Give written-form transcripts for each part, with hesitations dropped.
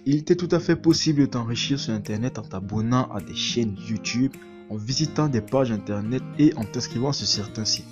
Il était tout à fait possible de t'enrichir sur internet en t'abonnant à des chaînes YouTube, en visitant des pages internet et en t'inscrivant sur certains sites.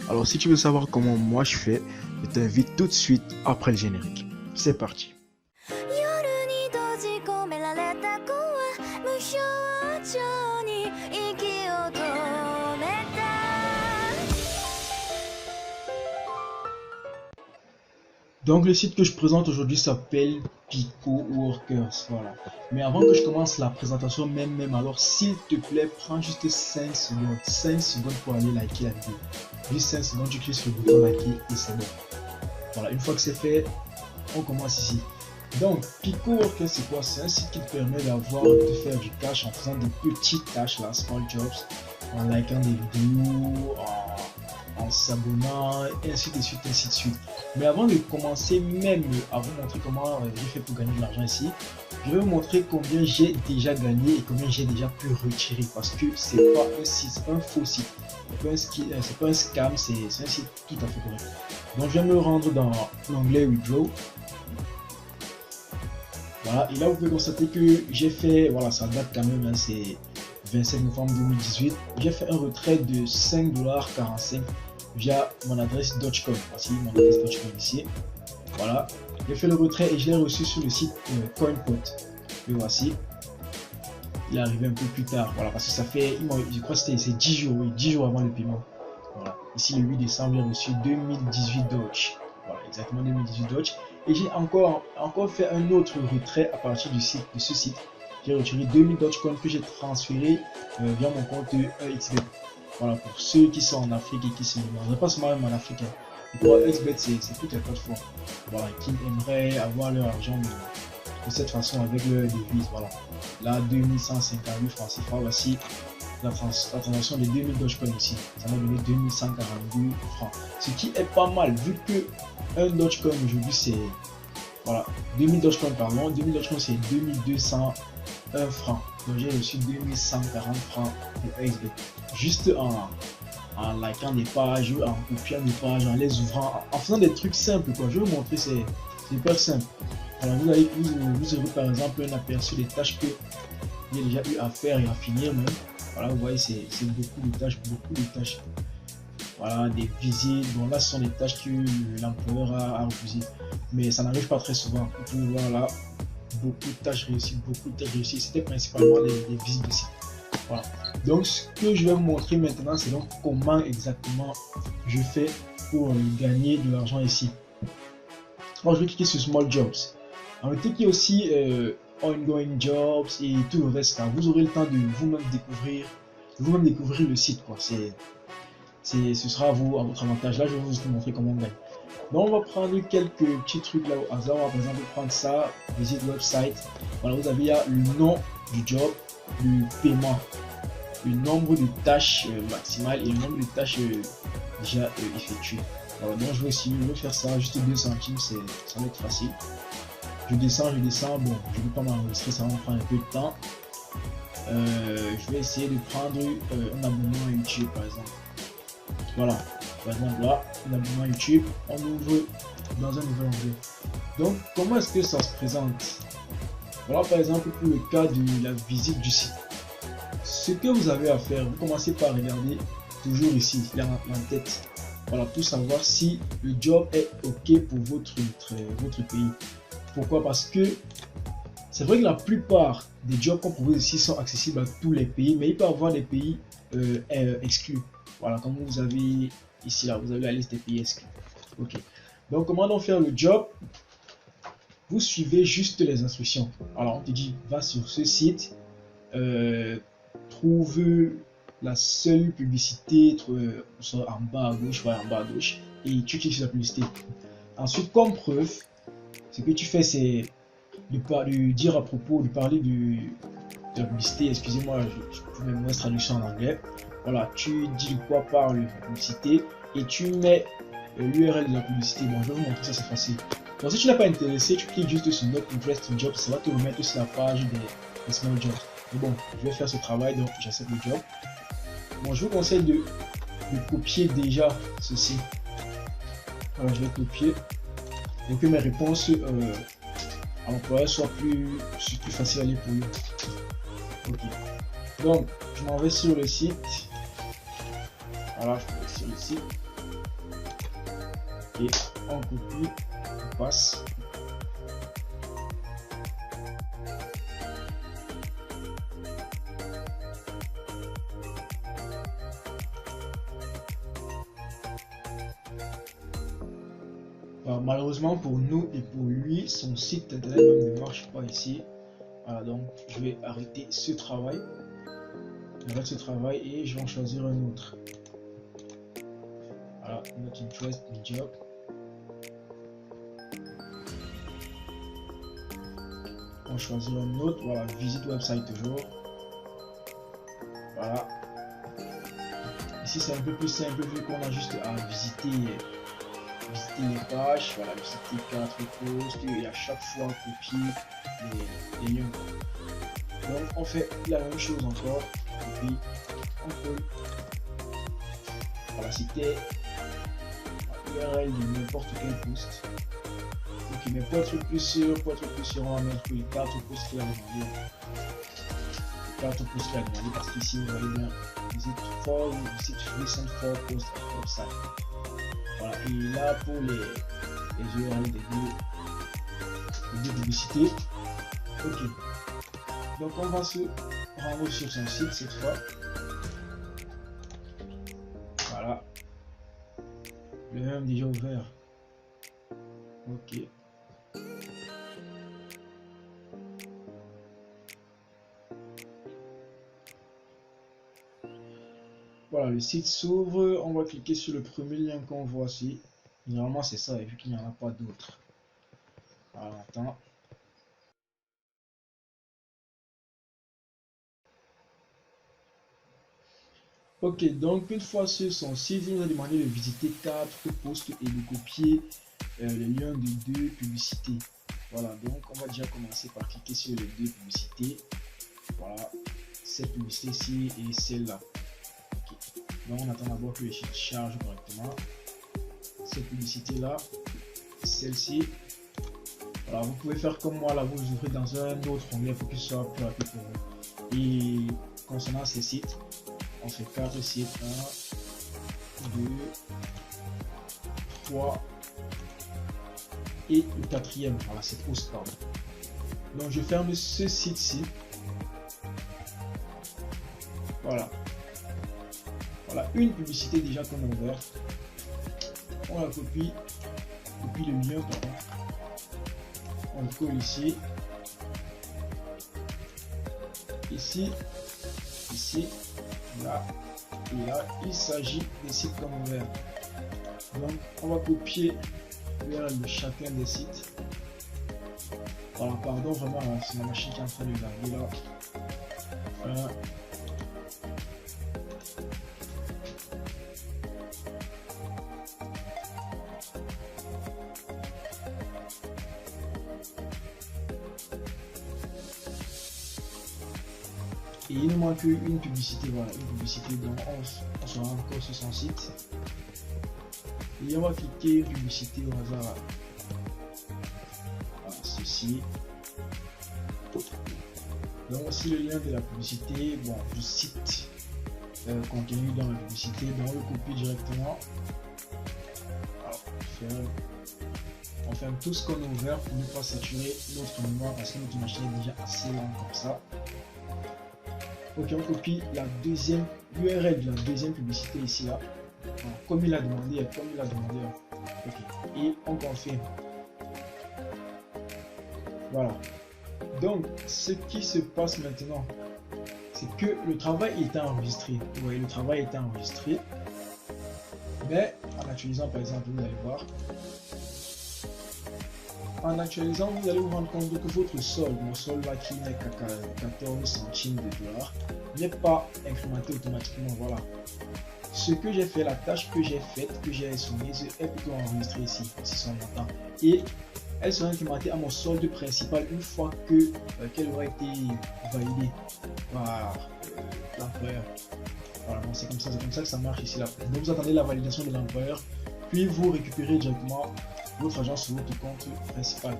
Alors si tu veux savoir comment moi je fais, je t'invite tout de suite après le générique. C'est parti. Donc le site que je présente aujourd'hui s'appelle Pico Workers, voilà. Mais avant que je commence la présentation même alors s'il te plaît, prends juste 5 secondes pour aller liker la vidéo. Juste 5 secondes, tu cliques sur le bouton liker et c'est bon. Voilà, une fois que c'est fait, on commence ici. Donc Pico Workers c'est quoi? C'est un site qui te permet de faire du cash en faisant des petites tâches là, small jobs, en likant des vidéos, en s'abonnant, et ainsi de suite, ainsi de suite. Mais avant de commencer même à vous montrer comment j'ai fait pour gagner de l'argent ici, je vais vous montrer combien j'ai déjà gagné et combien j'ai déjà pu retirer, parce que c'est pas un site, c'est pas un faux site, c'est pas un scam, c'est un site tout à fait correct. Donc je vais me rendre dans l'onglet Withdraw. Voilà, et là vous pouvez constater que j'ai fait, voilà, ça date quand même, hein, c'est 27 novembre 2018. J'ai fait un retrait de 5,45$ via mon adresse Dogecoin. Voici mon adresse Dogecoin ici. Voilà, j'ai fait le retrait et je l'ai reçu sur le site CoinPot. Le voici. Il est arrivé un peu plus tard, voilà, parce que ça fait, je crois que c'est 10 jours, oui, 10 jours avant le paiement. Voilà, ici le 8 décembre, j'ai reçu 2018 Doge. Voilà, exactement 2018 Doge. Et j'ai encore fait un autre retrait à partir de ce site. J'ai retiré 2000 Dogecoin que j'ai transféré via mon compte XBet. Voilà, pour ceux qui sont en Afrique et qui se demandent, pas seulement en Afrique, hein. Pour XBet, c'est toutes les plateformes, voilà, qui aimeraient avoir leur argent de cette façon avec leur devise. Voilà, là 2158 francs CFA, voici la transaction de 2000 Dogecoin ici, ça m'a donné 2142 francs, ce qui est pas mal vu que un Dogecoin aujourd'hui c'est, voilà, 2000 Dogecoin pardon, 2000 Dogecoin c'est 2201 francs, donc j'ai reçu 2140 francs de XBet juste en likant des pages, en copiant des pages, en les ouvrant, en faisant des trucs simples quoi. Je vais vous montrer, c'est hyper simple. Alors vous aurez par exemple un aperçu des tâches que j'ai déjà eu à faire et à finir même. Voilà, vous voyez, c'est beaucoup de tâches. Voilà, des visites. Bon, là, ce sont des tâches que l'employeur a refusées. Mais ça n'arrive pas très souvent. Vous pouvez voir là, beaucoup de tâches réussies, C'était principalement des visites de site. Voilà. Donc, ce que je vais vous montrer maintenant, c'est donc comment exactement je fais pour gagner de l'argent ici. Alors, je vais cliquer sur Small Jobs. Alors, cliquez aussi Ongoing Jobs et tout le reste. Là. Vous aurez le temps de vous-même découvrir le site, quoi. Ce sera à votre avantage. Là, je vais vous montrer comment on gagne. Donc, on va prendre quelques petits trucs là au hasard. On va par exemple prendre ça, visite website. Voilà, vous avez là le nom du job, le paiement, le nombre de tâches maximales et le nombre de tâches déjà effectuées. Alors, donc, je vais faire ça juste 2 centimes, ça va être facile. Je descends, bon, je ne vais pas m'enregistrer, ça va me prendre un peu de temps. Je vais essayer de prendre un abonnement à YouTube par exemple. Voilà, par exemple là, un abonnement à YouTube, on ouvre dans un nouvel onglet. Donc, comment est-ce que ça se présente? Voilà, par exemple, pour le cas de la visite du site. Ce que vous avez à faire, vous commencez par regarder toujours ici, là en tête. Voilà, pour savoir si le job est OK pour votre pays. Pourquoi? Parce que c'est vrai que la plupart des jobs qu'on propose ici sont accessibles à tous les pays, mais il peut y avoir des pays exclus. Voilà, comme vous avez ici, là, vous avez la liste des pays exclus. Ok. Donc, comment donc faire le job? Vous suivez juste les instructions. Alors, on te dit, va sur ce site, trouve la seule publicité soit en bas à gauche, voilà, en bas à gauche, et tu cliques sur la publicité. Ensuite, comme preuve, ce que tu fais, c'est de dire à propos, de parler de la publicité. Excusez-moi, je peux même mettre traduction en anglais. Voilà, tu dis de quoi parle la publicité et tu mets l'URL de la publicité. Bon, je vais vous montrer ça, c'est facile. Donc, si tu n'es pas intéressé, tu cliques juste sur Not Interested Job, ça va te remettre sur la page des Small Jobs. Mais bon, je vais faire ce travail, donc j'accepte le job. Bon, je vous conseille de copier déjà ceci. Alors, je vais copier. Donc, mes réponses à l'employeur soit plus facile à lire pour lui. Ok. Donc, je m'en vais sur le site. Voilà, je vais sur le site. Et on copie, on passe. Alors, malheureusement pour nous et pour lui, son site internet même ne marche pas ici. Voilà, donc je vais arrêter ce travail. J'arrête ce travail et je vais en choisir un autre. Voilà, not interest in job. On va choisir un autre. Voilà, visite website toujours. Voilà. Ici c'est un peu plus simple vu qu'on a juste à visiter les pages, voilà, visiter 4 posts et à chaque fois copier les liens. Donc on fait la même chose encore, et puis on colle. Voilà, c'était l'URL de n'importe quel post. Ok, mais pour être plus sûr, on va mettre les 4 posts qu'il a demandé. Les 4 posts qu'il a demandé parce qu'ici vous voyez bien, visite recent 4 posts at website. Voilà, et là pour les URL des deux publicités. Ok. Donc on va se rendre sur son site cette fois. Voilà. Le même déjà ouvert. Ok. Voilà, le site s'ouvre. On va cliquer sur le premier lien qu'on voit ici. Généralement c'est ça, et vu qu'il n'y en a pas d'autres. Alors attends. Ok, donc une fois sur son site, il nous a demandé de visiter 4 posts et de copier les liens de 2 publicités. Voilà, donc on va déjà commencer par cliquer sur les 2 publicités. Voilà, cette publicité-ci et celle-là. Okay. Donc on attend d'abord que le site charge correctement. Cette publicité-là, celle-ci. Voilà, vous pouvez faire comme moi, là vous ouvrez dans un autre onglet pour qu'il soit plus rapide pour vous. Et concernant ces sites, on fait 4 sites, 1, 2, 3 et le 4e, voilà, c'est Postcard. Donc je ferme ce site-ci. Voilà. Voilà, une publicité déjà qu'on a ouverte. On la copie le lien, pardon. On le colle ici. Ici, là et là, il s'agit des sites qu'on a ouverts. Donc on va copier l'URL de chacun des sites. Voilà, pardon, vraiment, c'est la machine qui est en train de laver là. Et il nous manque une publicité, voilà, une publicité, donc on sera encore sur son site. Et on va cliquer publicité au hasard. Voilà, ceci. Donc voici le lien de la publicité, bon, du site contenu dans la publicité, donc on le copie directement. Alors, on ferme tout ce qu'on a ouvert pour ne pas saturer notre mémoire parce que notre machine est déjà assez lente comme ça. Ok, on copie la deuxième URL de la deuxième publicité ici là. Alors, comme il a demandé, okay. Et on confirme. Voilà. Donc, ce qui se passe maintenant, c'est que le travail est enregistré. Vous voyez, le travail est enregistré. Mais en actualisant, par exemple, vous allez voir. En actualisant, vous allez vous rendre compte que votre solde, mon solde là qui n'est qu'à 14 centimes de dollars, n'est pas incrémenté automatiquement. Voilà. Ce que j'ai fait, la tâche que j'ai faite, que j'ai soumise, est plutôt enregistrée ici, c'est son montant. Et elle sera incrémentée à mon solde principal une fois que qu'elle aura été validée par l'employeur. Voilà, c'est comme ça que ça marche ici là. Donc vous attendez la validation de l'employeur, puis vous récupérez directement votre argent sur votre compte principal.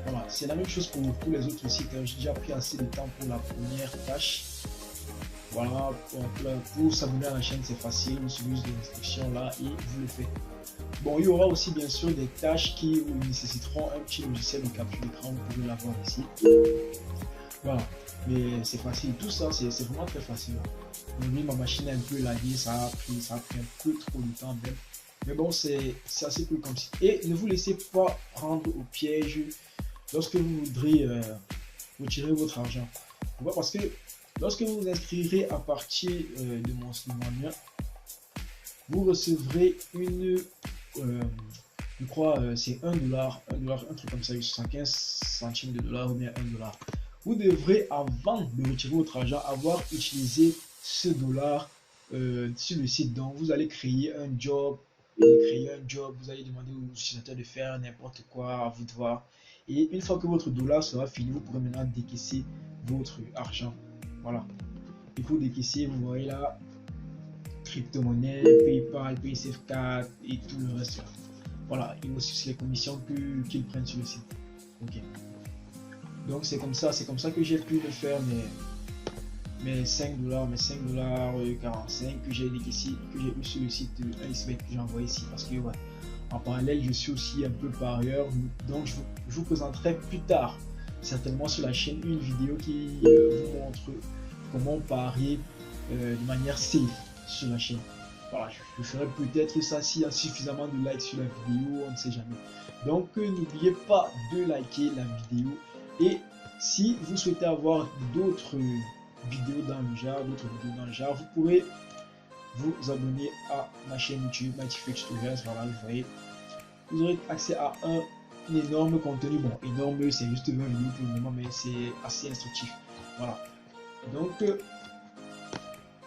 Voilà, c'est la même chose pour tous les autres sites. J'ai déjà pris assez de temps pour la première tâche. Voilà, pour s'abonner à la chaîne, c'est facile. Vous suivez les instructions là et vous le faites. Bon, il y aura aussi bien sûr des tâches qui nécessiteront un petit logiciel de capture d'écran. Vous pouvez l'avoir ici. Voilà, mais c'est facile. Tout ça, c'est vraiment très facile. Aujourd'hui, ma machine est un peu laguée. Ça a pris un peu trop de temps même. Mais bon, c'est assez cool comme ça. Et ne vous laissez pas prendre au piège lorsque vous voudrez retirer votre argent. Pourquoi? Parce que lorsque vous vous inscrirez à partir de mon lien, vous recevrez une, je crois, c'est $1, un truc comme ça, 75 centimes de dollars ou bien $1. Vous devrez, avant de retirer votre argent, avoir utilisé ce dollar sur le site. Donc, vous allez créer un job. Vous allez demander aux utilisateurs de faire n'importe quoi, à vous de voir. Et une fois que votre dollar sera fini, vous pourrez maintenant décaisser votre argent. Voilà. Il faut décaisser, vous voyez là, crypto-monnaie, PayPal, PaySafeCard et tout le reste là. Voilà, et aussi les commissions qu'ils prennent sur le site. Ok. Donc c'est comme ça que j'ai pu le faire, mais $5, 45 que j'ai décaissé, que j'ai eu sur le site Iceberg que j'ai envoyé ici, parce que ouais, en parallèle je suis aussi un peu parieur, donc je vous présenterai plus tard certainement sur la chaîne une vidéo qui vous montre comment parier de manière safe sur la chaîne. Voilà, je ferai peut-être ça s'il y a suffisamment de likes sur la vidéo, on ne sait jamais. Donc n'oubliez pas de liker la vidéo, et si vous souhaitez avoir d'autres vidéos dans le genre, vous pourrez vous abonner à ma chaîne YouTube Mighty Flex Tutorials. Voilà, vous voyez, vous aurez accès à un énorme contenu. Bon, énorme, c'est juste 20 vidéos pour le moment, mais c'est assez instructif. Voilà, donc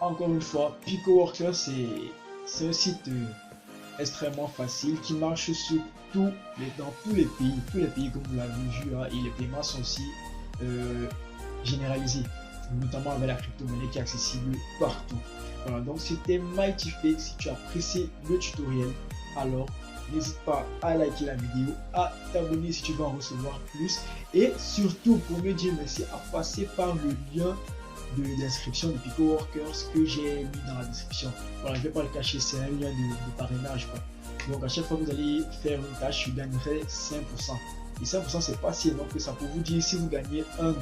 encore une fois, PicoWorker, c'est un site extrêmement facile qui marche sur dans tous les pays comme vous l'avez vu, hein, et les paiements sont aussi généralisés, notamment avec la crypto-monnaie qui est accessible partout. Voilà, donc c'était Mighty Flex. Si tu as apprécié le tutoriel, alors n'hésite pas à liker la vidéo, à t'abonner si tu veux en recevoir plus, et surtout pour me dire merci, à passer par le lien d'inscription de PicoWorkers que j'ai mis dans la description. Voilà, je vais pas le cacher, c'est un lien de parrainage quoi. Donc à chaque fois que vous allez faire une tâche, je gagnerai 5%. Et 5%, c'est pas si énorme que ça. Pour vous dire, si vous gagnez $1,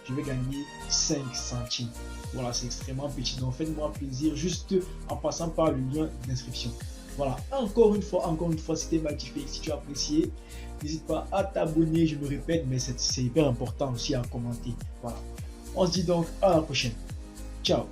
je vais gagner 5 centimes. Voilà, c'est extrêmement petit. Donc faites-moi plaisir juste en passant par le lien d'inscription. Voilà, encore une fois, c'était Mighty Flex. Si tu as apprécié, n'hésite pas à t'abonner, je me répète, mais c'est hyper important aussi à commenter. Voilà, on se dit donc à la prochaine. Ciao.